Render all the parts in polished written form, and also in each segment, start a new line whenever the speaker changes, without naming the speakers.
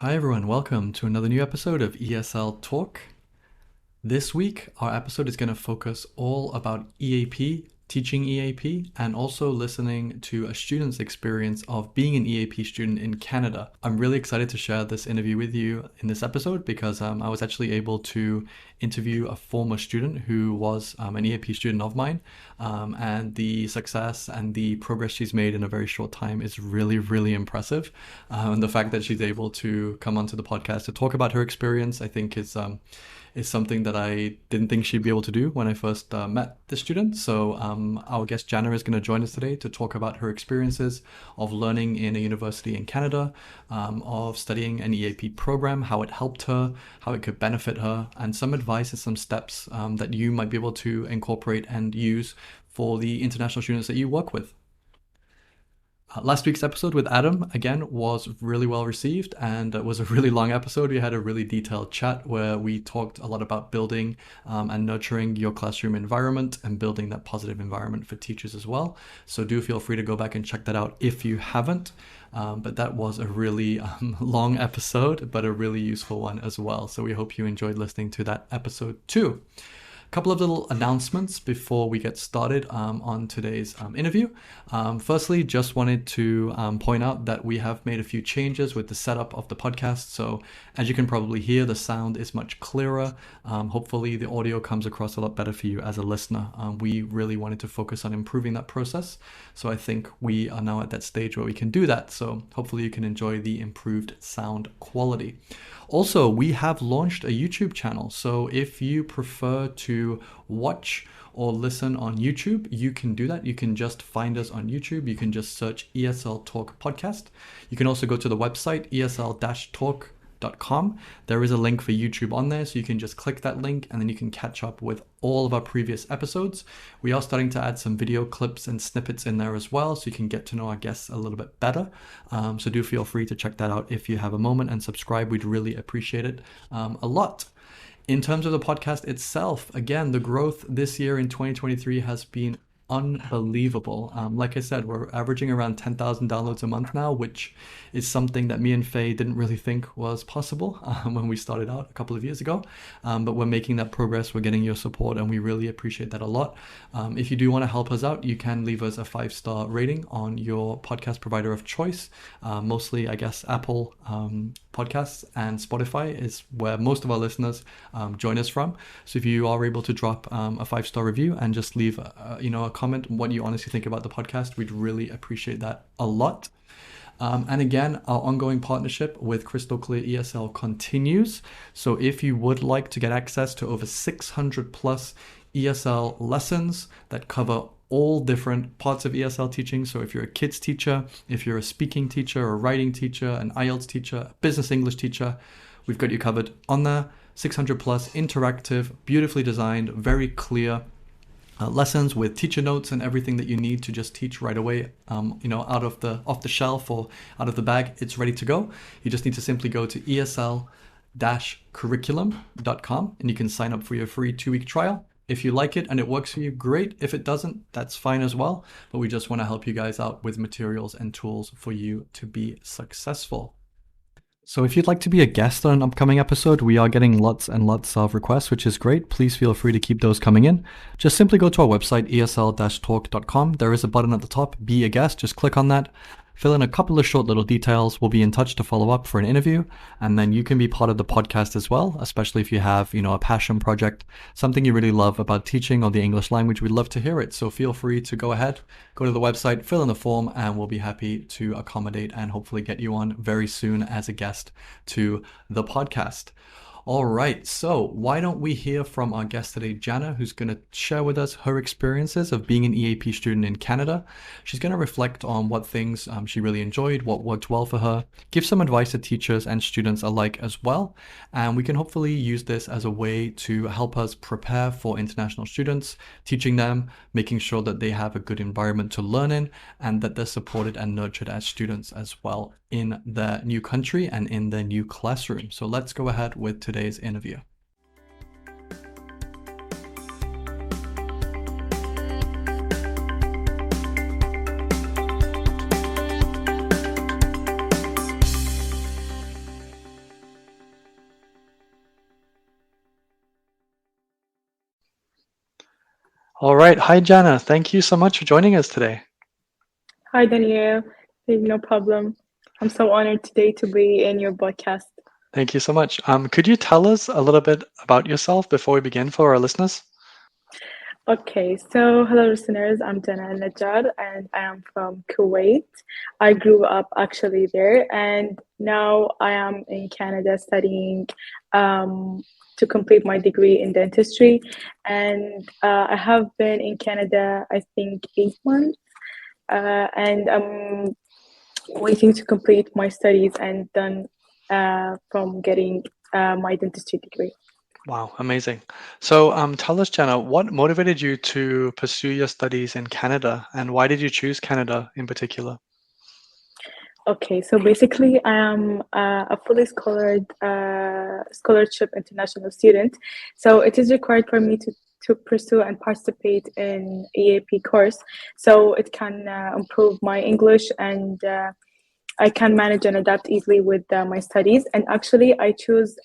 Hi everyone, welcome to another new episode of ESL Talk. This week, our episode is going to focus all about EAP, teaching EAP, and also listening to a student's experience of being an EAP student in Canada. I'm really excited to share this interview with you in this episode because I was actually able to interview a former student who was an EAP student of mine, and the success and the progress she's made in a very short time is really, really impressive. And the fact that she's able to come onto the podcast to talk about her experience, I think is something that I didn't think she'd be able to do when I first met the student. So our guest Jana is going to join us today to talk about her experiences of learning in a university in Canada, of studying an EAP program, how it helped her, how it could benefit her, and some advice and some steps that you might be able to incorporate and use for the international students that you work with. Last week's episode with Adam, again, was really well received and it was a really long episode. We had a really detailed chat where we talked a lot about building and nurturing your classroom environment and building that positive environment for teachers as well. So do feel free to go back and check that out if you haven't. But that was a really long episode, but a really useful one as well. So we hope you enjoyed listening to that episode too. Couple of little announcements before we get started on today's interview. Firstly, just wanted to point out that we have made a few changes with the setup of the podcast. So as you can probably hear, the sound is much clearer. Hopefully the audio comes across a lot better for you as a listener. We really wanted to focus on improving that process. So I think we are now at that stage where we can do that. So hopefully you can enjoy the improved sound quality. Also, we have launched a YouTube channel. So if you prefer to watch or listen on YouTube, you can do that. You can just find us on YouTube. You can just search ESL Talk Podcast. You can also go to the website, esl-talk.com. There is a link for YouTube on there, so you can just click that link and then you can catch up with all of our previous episodes. We are starting to add some video clips and snippets in there as well, so you can get to know our guests a little bit better. So do feel free to check that out if you have a moment and subscribe. We'd really appreciate it a lot. In terms of the podcast itself, again, the growth this year in 2023 has been unbelievable. Like I said, we're averaging around 10,000 downloads a month now, which is something that me and Faye didn't really think was possible when we started out a couple of years ago. But we're making that progress. We're getting your support and we really appreciate that a lot. If you do want to help us out, you can leave us a 5-star rating on your podcast provider of choice. Mostly, I guess, Apple Podcasts and Spotify is where most of our listeners join us from. So if you are able to drop a 5-star review and just leave a comment what you honestly think about the podcast, we'd really appreciate that a lot. And again, our ongoing partnership with Crystal Clear ESL continues. So if you would like to get access to over 600 plus ESL lessons that cover all different parts of ESL teaching. So if you're a kids teacher, if you're a speaking teacher, a writing teacher, an IELTS teacher, a business English teacher, we've got you covered on there. 600 plus interactive, beautifully designed, very clear lessons with teacher notes and everything that you need to just teach right away, off the shelf or out of the bag. It's ready to go. You just need to simply go to esl-curriculum.com and you can sign up for your free 2-week trial. If you like it and it works for you, great. If it doesn't, that's fine as well. But we just want to help you guys out with materials and tools for you to be successful. So if you'd like to be a guest on an upcoming episode, we are getting lots and lots of requests, which is great. Please feel free to keep those coming in. Just simply go to our website, esl-talk.com. There is a button at the top, Be a Guest. Just click on that. Fill in a couple of short little details. We'll be in touch to follow up for an interview. And then you can be part of the podcast as well, especially if you have, a passion project, something you really love about teaching or the English language. We'd love to hear it. So feel free to go ahead, go to the website, fill in the form, and we'll be happy to accommodate and hopefully get you on very soon as a guest to the podcast. All right, so why don't we hear from our guest today, Jana, who's going to share with us her experiences of being an EAP student in Canada. She's going to reflect on what things she really enjoyed, what worked well for her, give some advice to teachers and students alike as well. And we can hopefully use this as a way to help us prepare for international students, teaching them, making sure that they have a good environment to learn in, and that they're supported and nurtured as students as well in their new country and in their new classroom. So let's go ahead with today's interview. All right. Hi, Jana. Thank you so much for joining us today.
Hi, Danielle. Hey, no problem. I'm so honored today to be in your podcast.
Thank you so much. Could you tell us a little bit about yourself before we begin for our listeners?
Okay, so hello, listeners. I'm Jana Najjar and I am from Kuwait. I grew up actually there, and now I am in Canada studying um, to complete my degree in dentistry. And I have been in Canada, I think, 8 months, and I'm waiting to complete my studies and done from getting my dentistry degree.
Wow, amazing. So, tell us, Jana, what motivated you to pursue your studies in Canada, and why did you choose Canada in particular?
Okay, so basically, I am a fully scholarship international student. So it is required for me to pursue and participate in EAP course, so it can improve my English and I can manage and adapt easily with my studies. And actually, I choose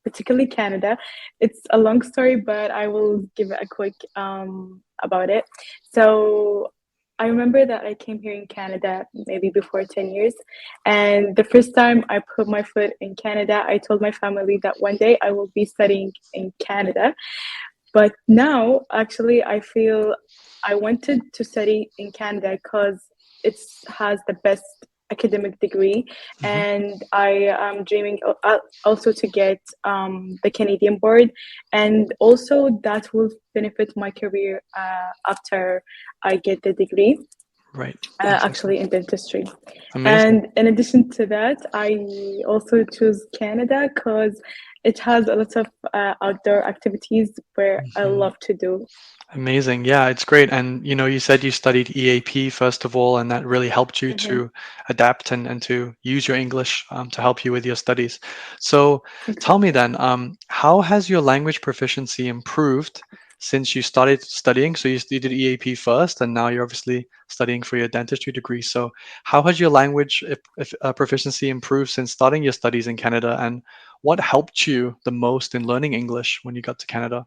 particularly Canada. It's a long story, but I will give it a quick about it. So I remember that I came here in Canada maybe before 10 years. And the first time I put my foot in Canada, I told my family that one day I will be studying in Canada. But now, actually, I feel I wanted to study in Canada because it has the best academic degree,
Hmm.
and I am dreaming also to get the Canadian board, and also that will benefit my career after I get the degree.
Right, exactly.
Actually, in dentistry.
Amazing.
And in addition to that, I also choose Canada because it has a lot of outdoor activities where I
Mhm.
love to do.
Amazing. Yeah, it's great. And you said you studied EAP first of all, and that really helped you
Hmm.
to adapt and to use your English to help you with your studies. So tell me
Exactly.
then, how has your language proficiency improved since you started studying? So you did EAP first, and now you're obviously studying for your dentistry degree. So how has your language proficiency improved since starting your studies in Canada, and what helped you the most in learning English when you got to Canada?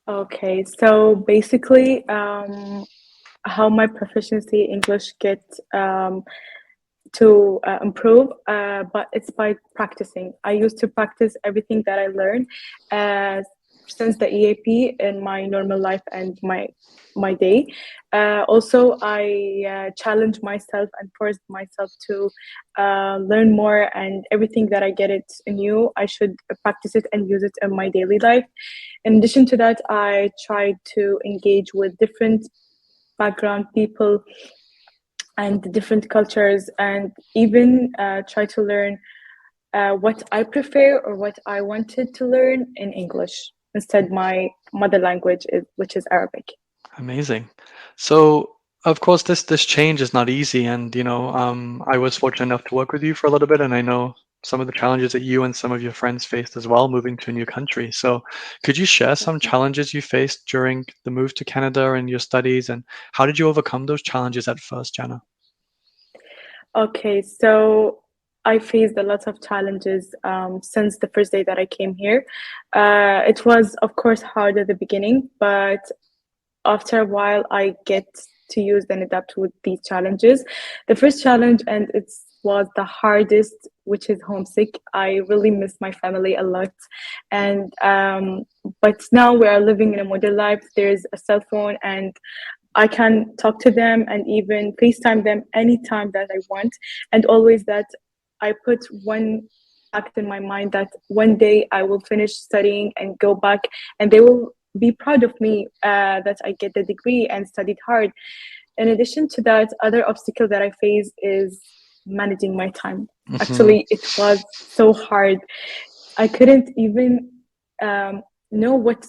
Okay, so basically, how my proficiency English get to improve, but it's by practicing. I used to practice everything that I learned uh, since the EAP in my normal life and my day. Also, I challenge myself and forced myself to learn more, and everything that I get it new, I should practice it and use it in my daily life. In addition to that, I try to engage with different background people and the different cultures, and even try to learn what I prefer or what I wanted to learn in English instead my mother language is, which is Arabic.
Amazing. So, of course, this change is not easy, and I was fortunate enough to work with you for a little bit, and I know some of the challenges that you and some of your friends faced as well, moving to a new country. So, could you share some challenges you faced during the move to Canada and your studies, and how did you overcome those challenges at first, Jana?
Okay, so I faced a lot of challenges since the first day that I came here. It was, of course, hard at the beginning, but after a while I get to use and adapt with these challenges. The first challenge, and it was the hardest, which is homesick. I really miss my family a lot, and but now we are living in a modern life. There's a cell phone, and I can talk to them and even FaceTime them anytime that I want. And always that I put one fact in my mind that one day I will finish studying and go back, and they will be proud of me that I get the degree and studied hard. In addition to that, other obstacle that I face is managing my time.
Hmm.
Actually, it was so hard. I couldn't even know what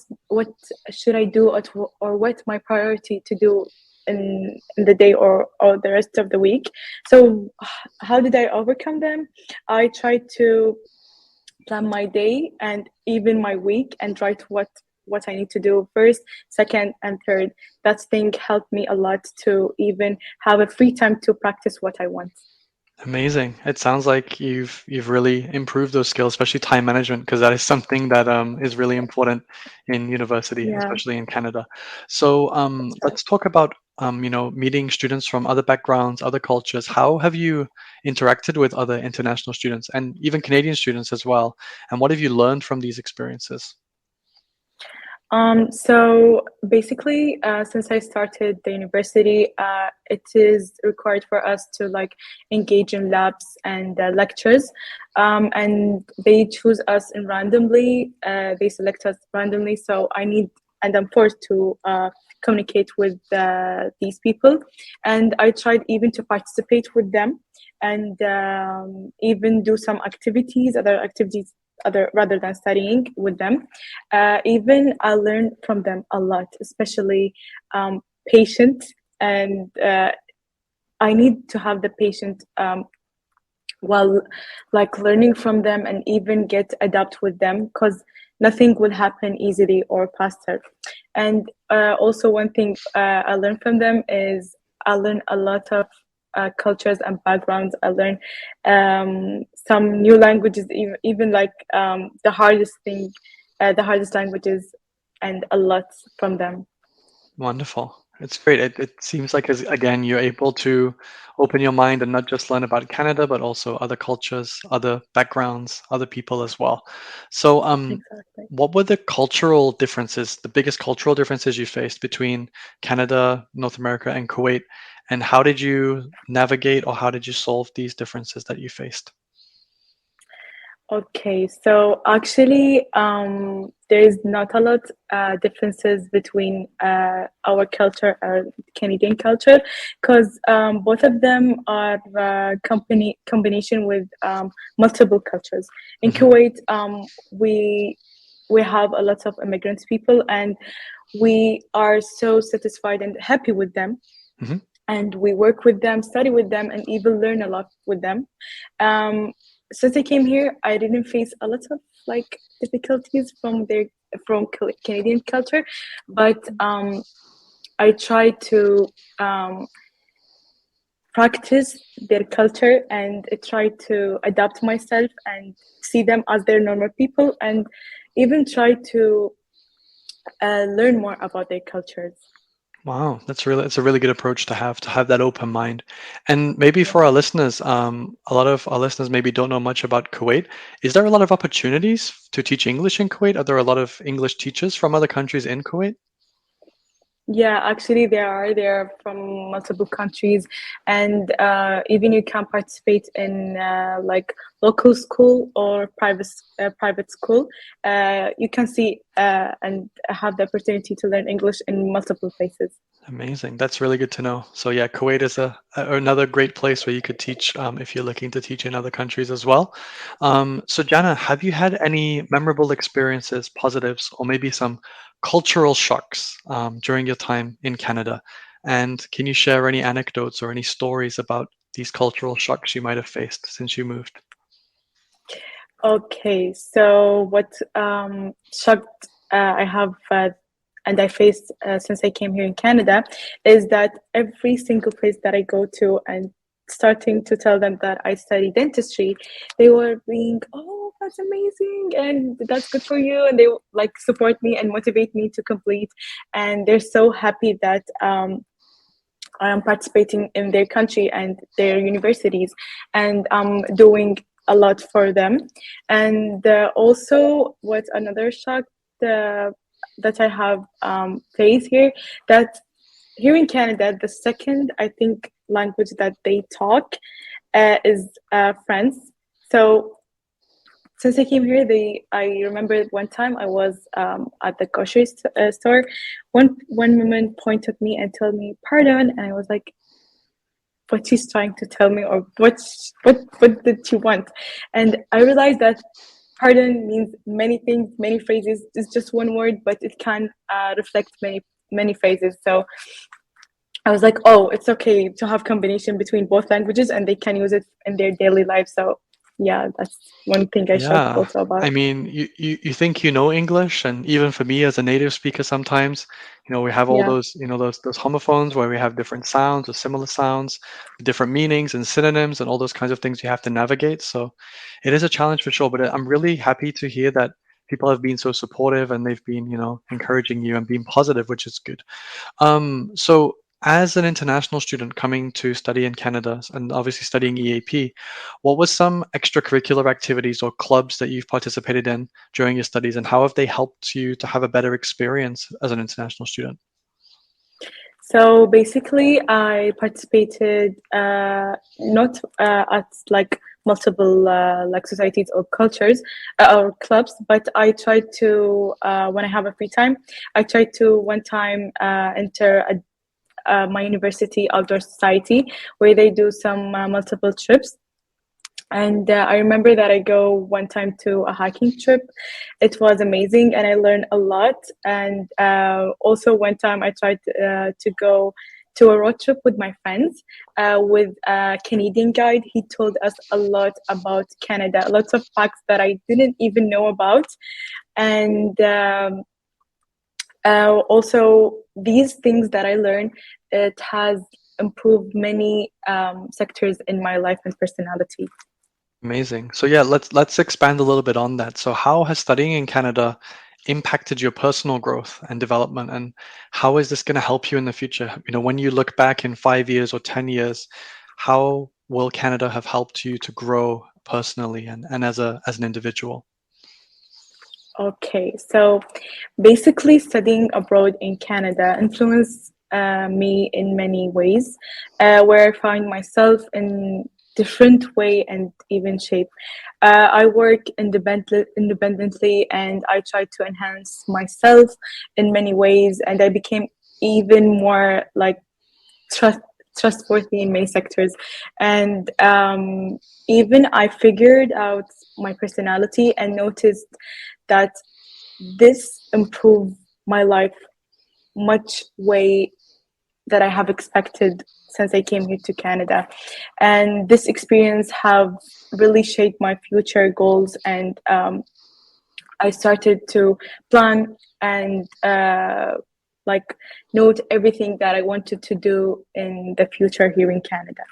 should I do, or what my priority to do in the day, or the rest of the week. So how did I overcome them? I tried to plan my day and even my week and write what I need to do first, second, and third. That thing helped me a lot to even have a free time to practice what I want.
Amazing. It sounds like you've really improved those skills, especially time management, because that is something that is really important in university,
Yeah,
especially in Canada. So let's talk about meeting students from other backgrounds, other cultures. How have you interacted with other international students and even Canadian students as well? And what have you learned from these experiences?
so basically, since I started the university, it is required for us to like engage in labs and lectures, and they choose us in randomly. They select us randomly, so and I'm forced to communicate with these people, and I tried even to participate with them, and even do some other activities, other rather than studying with them. Even I learned from them a lot, especially patient, and I need to have the patient while like learning from them and even get adapt with them because nothing will happen easily or faster. And also one thing I learned from them is I learned a lot of cultures and backgrounds. I learned some new languages, even like the hardest languages, and a lot from them.
Wonderful. It's great. It seems like, as again, you're able to open your mind and not just learn about Canada, but also other cultures, other backgrounds, other people as well. So,
Exactly.
what were the cultural differences, the biggest cultural differences you faced between Canada, North America, and Kuwait? And how did you navigate or how did you solve these differences that you faced?
Okay, so actually, there is not a lot differences between our culture and Canadian culture, because both of them are combination with multiple cultures. In
Hmm.
Kuwait, we have a lot of immigrants people, and we are so satisfied and happy with them,
Hmm.
and we work with them, study with them, and even learn a lot with them. Um, since I came here, I didn't face a lot of like difficulties from Canadian culture, but I try to um, practice their culture and I try to adapt myself and see them as their normal people and even try to learn more about their cultures.
Wow, it's a really good approach to have that open mind. And maybe for
Yeah.
our listeners, a lot of our listeners maybe don't know much about Kuwait. Is there a lot of opportunities to teach English in Kuwait? Are there a lot of English teachers from other countries in Kuwait?
Yeah, actually, they are from multiple countries, and even you can participate in like local school or private school. You can see and have the opportunity to learn English in multiple places.
Amazing. That's really good to know. So yeah, Kuwait is another great place where you could teach if you're looking to teach in other countries as well. So Jana, have you had any memorable experiences, positives, or maybe some cultural shocks during your time in Canada? And can you share any anecdotes or any stories about these cultural shocks you might have faced since you moved?
Okay, so what shocked I have and I faced since I came here in Canada is that every single place that I go to and starting to tell them that I study dentistry, they were being, oh, that's amazing and that's good for you, and they like support me and motivate me to complete, and they're so happy that I am participating in their country and their universities, and I'm doing a lot for them. And also, what's another shock uh, that I have faced here, that here in Canada, the second I think language that they talk is French. So since I came here, I remember one time I was at the grocery store. One woman pointed at me and told me pardon, and I was like, what she's trying to tell me, or what did she want? And I realized that pardon means many things, many phrases. It's just one word, but it can reflect many phrases. So I was like, oh, it's okay to have combination between both languages, and they can use it in their daily life. So yeah, that's one thing I should
Yeah,
also about.
I mean, you think you know English, and even for me as a native speaker, sometimes, we have all
Yeah.
those, those homophones where we have different sounds or similar sounds, different meanings and synonyms and all those kinds of things you have to navigate. So it is a challenge for sure, but I'm really happy to hear that people have been so supportive and they've been, encouraging you and being positive, which is good. So as an international student coming to study in Canada and obviously studying EAP, what was some extracurricular activities or clubs that you've participated in during your studies, and how have they helped you to have a better experience as an international student?
So basically, I participated not at like multiple like societies or cultures or clubs, but I tried to when I have a free time, I tried to one time enter my university outdoor society where they do some multiple trips. And I remember that I go one time to a hiking trip. It was amazing, and I learned a lot. And also one time I tried to go to a road trip with my friends with a Canadian guide. He told us a lot about Canada, lots of facts that I didn't even know about. And also these things that I learned, it has improved many sectors in my life and personality.
Amazing. So yeah, let's expand a little bit on that. So how has studying in Canada impacted your personal growth and development, and how is this going to help you in the future? When you look back in 5 years or 10 years, how will Canada have helped you to grow personally and as an individual?
Okay, so basically, studying abroad in Canada influenced me in many ways, where I find myself in different way and even shape. I work independently, and I try to enhance myself in many ways, and I became even more like trust trustworthy in many sectors, and even I figured out my personality and noticed that this improved my life much way that I have expected since I came here to Canada. And this experience have really shaped my future goals, and I started to plan and like note everything that I wanted to do in the future here in Canada.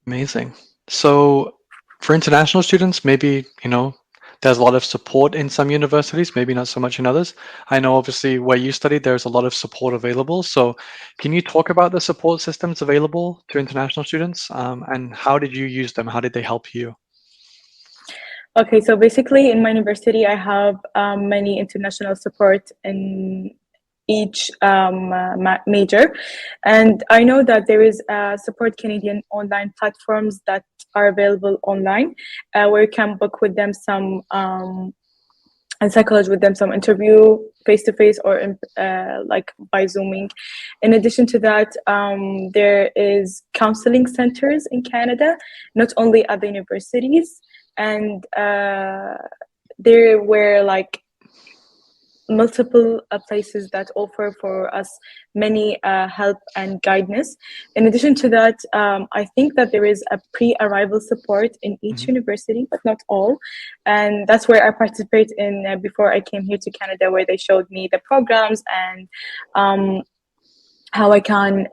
Amazing. So for international students, maybe, there's a lot of support in some universities, maybe not so much in others. I know obviously where you studied, there's a lot of support available. So can you talk about the support systems available to international students, and how did you use them? How did they help you?
Okay, so basically in my university, I have many international support in each major. And I know that there is support Canadian online platforms that are available online where you can book with them some and psychology with them some interview face to face or like by zooming. In addition to that, there is counseling centers in Canada, not only at the universities, and there were like multiple places that offer for us many help and guidance. In addition to that, I think that there is a pre-arrival support in each
Mhm.
university, but not all. And that's where I participate in before I came here to Canada, where they showed me the programs and um, how I can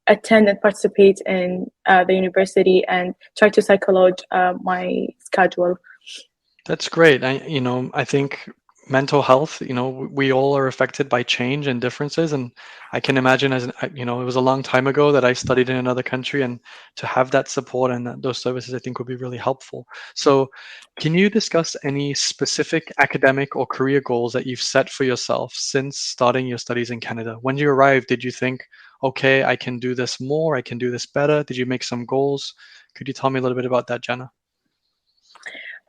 attend and participate in the university and try to psychologize my schedule.
That's great. I think mental health, we all are affected by change and differences. And I can imagine it was a long time ago that I studied in another country, and to have that support and those services, I think would be really helpful. So can you discuss any specific academic or career goals that you've set for yourself since starting your studies in Canada? When you arrived, did you think, okay, I can do this more, I can do this better? Did you make some goals? Could you tell me a little bit about that, Jana?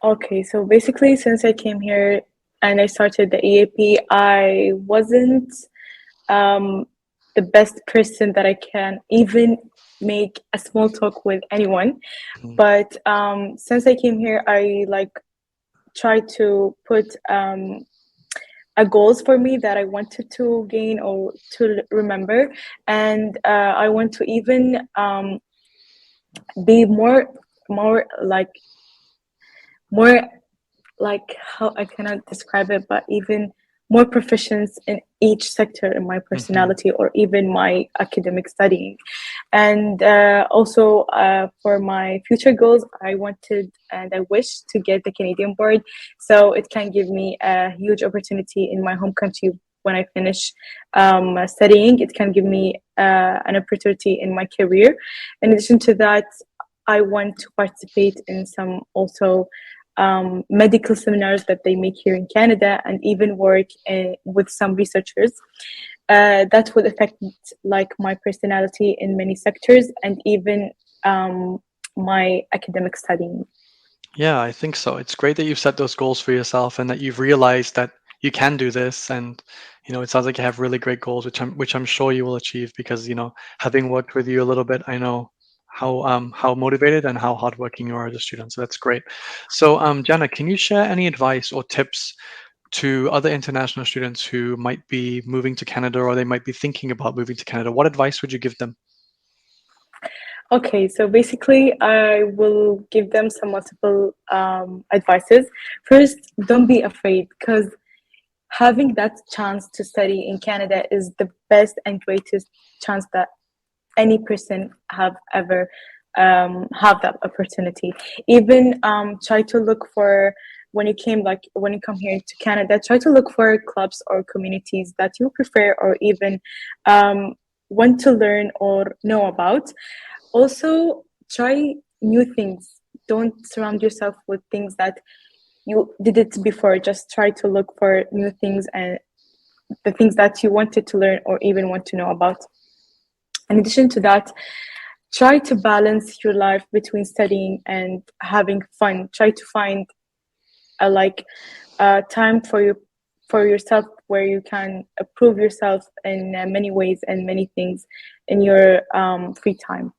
Okay, so basically, since I came here and I started the EAP, I wasn't um, the best person that I can even make a small talk with anyone.
Mhm.
But since I came here, I like try to put a goals for me that I wanted to gain or to remember, and I want to even be more like more, like, how I cannot describe it, but even more proficiency in each sector in my
Hmm.
personality or even my academic studying. And also for my future goals, I wanted and I wish to get the Canadian board, so it can give me a huge opportunity in my home country. When I finish studying, it can give me an opportunity in my career. In addition to that, I want to participate in some also medical seminars that they make here in Canada, and even work with some researchers that would affect like my personality in many sectors, and even um, my academic studying.
Yeah, I think so. It's great that you've set those goals for yourself and that you've realized that you can do this. And, it sounds like you have really great goals, which I'm sure you will achieve because, having worked with you a little bit, I know how motivated and how hardworking you are as a student. So that's great. So, Jana, can you share any advice or tips to other international students who might be moving to Canada or they might be thinking about moving to Canada? What advice would you give them?
Okay, so basically, I will give them some multiple advices. First, don't be afraid, because having that chance to study in Canada is the best and greatest chance that any person have ever have that opportunity. Even try to look for, when you come here to Canada, try to look for clubs or communities that you prefer or even want to learn or know about. Also, try new things. Don't surround yourself with things that you did it before. Just try to look for new things and the things that you wanted to learn or even want to know about. In addition to that, try to balance your life between studying and having fun. Try to find a time for yourself where you can improve yourself in many ways and many things in your free time.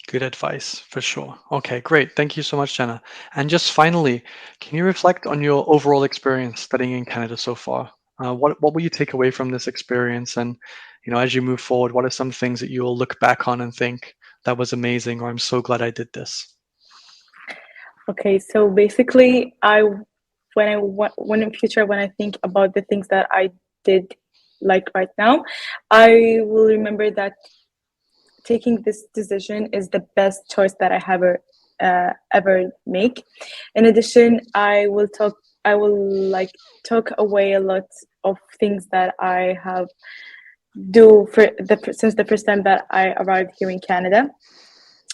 Good advice for sure. Okay, great. Thank you so much, Jenna. And just finally, can you reflect on your overall experience studying in Canada so far? What will you take away from this experience? And as you move forward, what are some things that you will look back on and think that was amazing, or I'm so glad I did this?
Okay, so basically, when in future, when I think about the things that I did, like right now, I will remember that taking this decision is the best choice that I have ever make. In addition, I will like talk away a lot of things that I have do for the since the first time that I arrived here in Canada.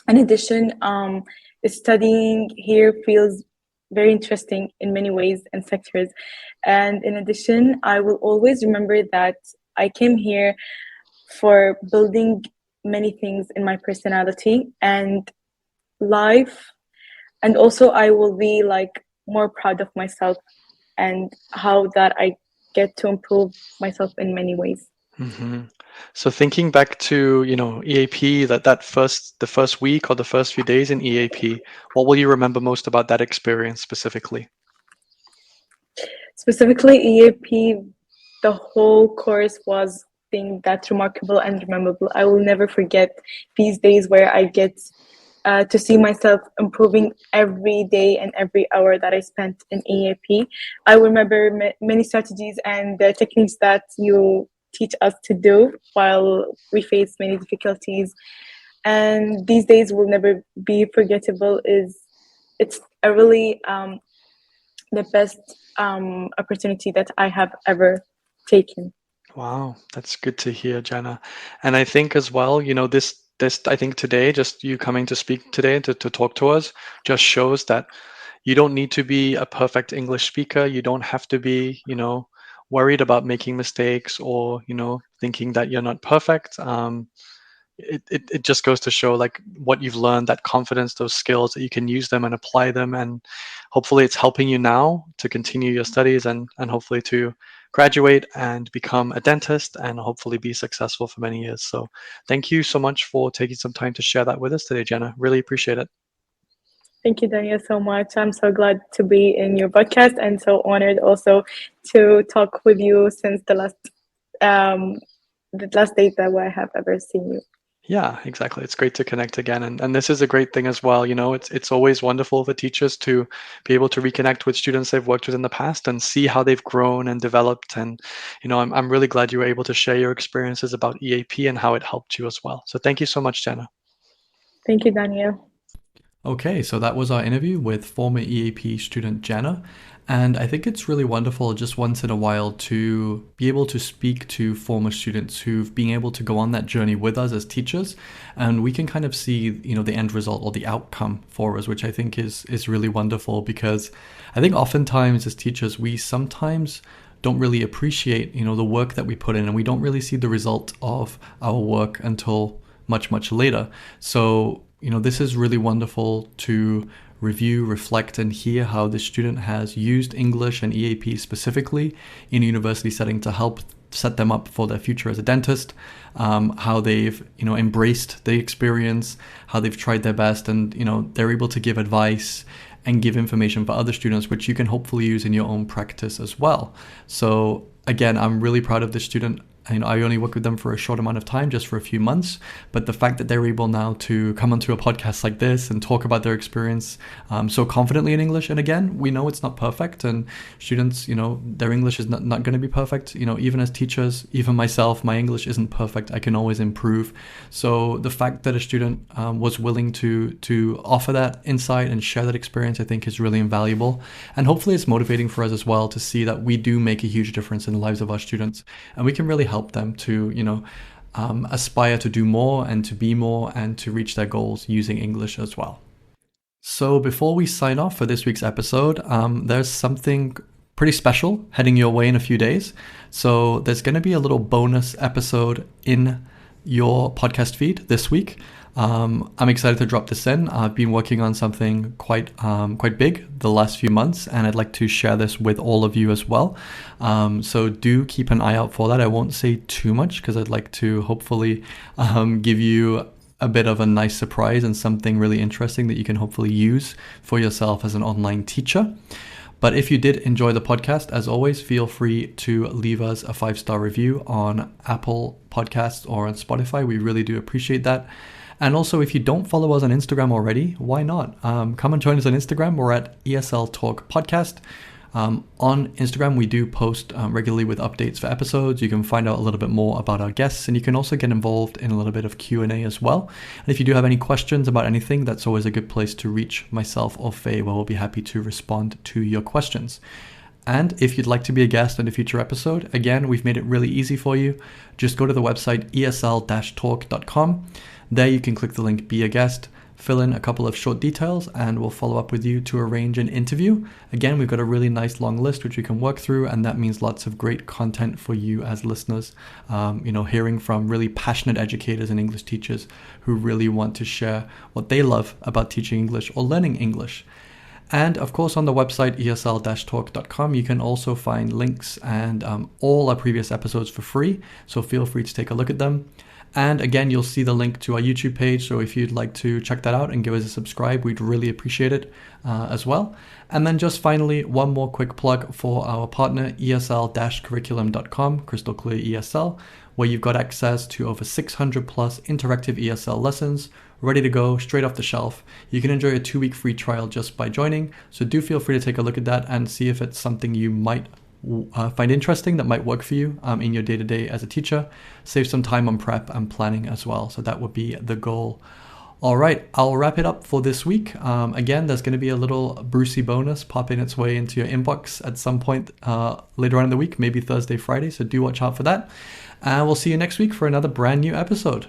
In addition, studying here feels very interesting in many ways and sectors. And in addition, I will always remember that I came here for building many things in my personality and life. And also, I will be like more proud of myself and how that I get to improve myself in many ways.
Hmm. So thinking back to, EAP, the first week or the first few days in EAP, what will you remember most about that experience specifically?
Specifically, EAP, the whole course was thing that's remarkable and memorable. I will never forget these days where I get to see myself improving every day and every hour that I spent in EAP. I remember many strategies and the techniques that you teach us to do while we face many difficulties. And these days will never be forgettable. It's a really the best opportunity that I have ever taken.
Wow, that's good to hear, Jana. And I think as well, this I think today, just you coming to speak today to talk to us, just shows that you don't need to be a perfect English speaker. You don't have to be, worried about making mistakes or, thinking that you're not perfect. It just goes to show like what you've learned, that confidence, those skills that you can use them and apply them, and hopefully it's helping you now to continue your studies and hopefully to graduate and become a dentist and hopefully be successful for many years. So thank you so much for taking some time to share that with us today, Jenna. Really appreciate it.
Thank you, Daniel, so much. I'm so glad to be in your podcast and so honored also to talk with you since um, the last date that I have ever seen you.
Yeah, exactly. It's great to connect again. And this is a great thing as well. It's always wonderful for teachers to be able to reconnect with students they've worked with in the past and see how they've grown and developed. And, I'm really glad you were able to share your experiences about EAP and how it helped you as well. So thank you so much, Jenna.
Thank you, Daniel.
Okay, so that was our interview with former EAP student Jana. And I think it's really wonderful just once in a while to be able to speak to former students who've been able to go on that journey with us as teachers. And we can kind of see, the end result or the outcome for us, which I think is really wonderful because I think oftentimes as teachers, we sometimes don't really appreciate, the work that we put in and we don't really see the result of our work until much, much later. So this is really wonderful to review, reflect, and hear how the student has used English and EAP specifically in a university setting to help set them up for their future as a dentist, how they've, embraced the experience, how they've tried their best, and, they're able to give advice and give information for other students, which you can hopefully use in your own practice as well. So again, I'm really proud of this student. I only worked with them for a short amount of time, just for a few months, but the fact that they're able now to come onto a podcast like this and talk about their experience so confidently in English. And again, we know it's not perfect, and students, their English is not going to be perfect. Even as teachers, even myself, my English isn't perfect. I can always improve. So the fact that a student was willing to offer that insight and share that experience, I think is really invaluable. And hopefully it's motivating for us as well to see that we do make a huge difference in the lives of our students, and we can really help them to, aspire to do more and to be more and to reach their goals using English as well. So before we sign off for this week's episode, there's something pretty special heading your way in a few days. So there's going to be a little bonus episode in your podcast feed this week. I'm excited to drop this in. I've been working on something quite big the last few months, and I'd like to share this with all of you as well. So do keep an eye out for that. I won't say too much because I'd like to hopefully give you a bit of a nice surprise and something really interesting that you can hopefully use for yourself as an online teacher. But if you did enjoy the podcast, as always, feel free to leave us a 5-star review on Apple Podcasts or on Spotify. We really do appreciate that. And also, if you don't follow us on Instagram already, why not? Come and join us on Instagram. We're at ESL Talk Podcast. On Instagram, we do post regularly with updates for episodes. You can find out a little bit more about our guests, and you can also get involved in a little bit of Q&A as well. And if you do have any questions about anything, that's always a good place to reach myself or Faye, where we'll be happy to respond to your questions. And if you'd like to be a guest on a future episode, again, we've made it really easy for you. Just go to the website esl-talk.com. There you can click the link Be a Guest, fill in a couple of short details, and we'll follow up with you to arrange an interview. Again, we've got a really nice long list which we can work through, and that means lots of great content for you as listeners, hearing from really passionate educators and English teachers who really want to share what they love about teaching English or learning English. And of course, on the website esl-talk.com, you can also find links and all our previous episodes for free. So feel free to take a look at them. And again, you'll see the link to our YouTube page. So if you'd like to check that out and give us a subscribe, we'd really appreciate it as well. And then just finally, one more quick plug for our partner, esl-curriculum.com, Crystal Clear ESL, where you've got access to over 600 plus interactive ESL lessons ready to go straight off the shelf. You can enjoy a 2-week free trial just by joining. So do feel free to take a look at that and see if it's something you might find interesting that might work for you in your day-to-day as a teacher. Save some time on prep and planning as well. So that would be the goal. All right, I'll wrap it up for this week. Again, there's going to be a little Brucey bonus popping its way into your inbox at some point later on in the week, maybe Thursday, Friday. So do watch out for that. And we'll see you next week for another brand new episode.